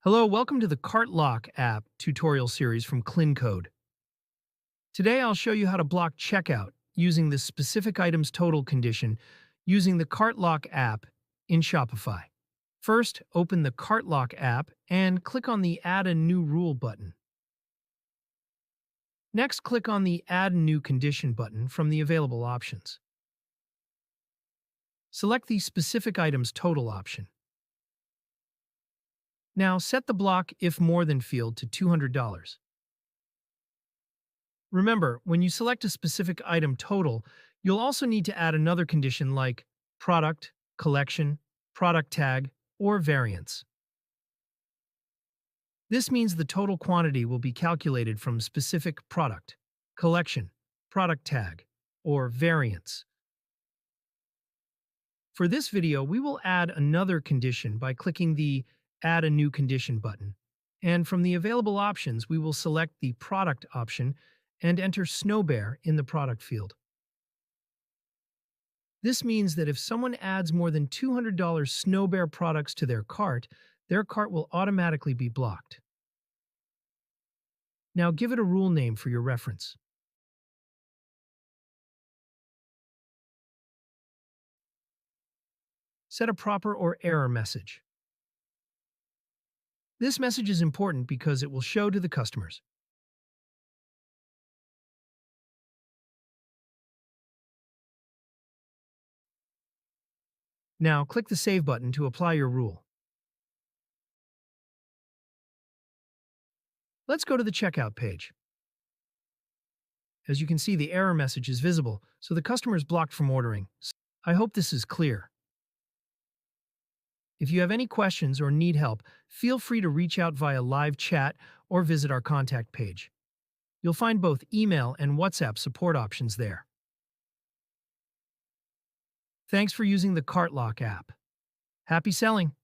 Hello, welcome to the Cart Lock app tutorial series from KlinKode. Today I'll show you how to block checkout using the specific items total condition using the Cart Lock app in Shopify. First, open the Cart Lock app and click on the Add a New Rule button. Next, click on the Add a New Condition button from the available options. Select the specific items total option. Now set the block if more than field to $200. Remember, when you select a specific item total, you'll also need to add another condition like product, collection, product tag, or variance. This means the total quantity will be calculated from specific product, collection, product tag, or variance. For this video, we will add another condition by clicking the Add a New Condition button. And from the available options, we will select the Product option and enter Snow Bear in the product field. This means that if someone adds more than $200 Snow Bear products to their cart will automatically be blocked. Now give it a rule name for your reference. Set a proper or error message. This message is important because it will show to the customers. Now click the Save button to apply your rule. Let's go to the checkout page. As you can see, the error message is visible, so the customer is blocked from ordering. I hope this is clear. If you have any questions or need help, feel free to reach out via live chat or visit our contact page. You'll find both email and WhatsApp support options there. Thanks for using the Cart Lock app. Happy selling!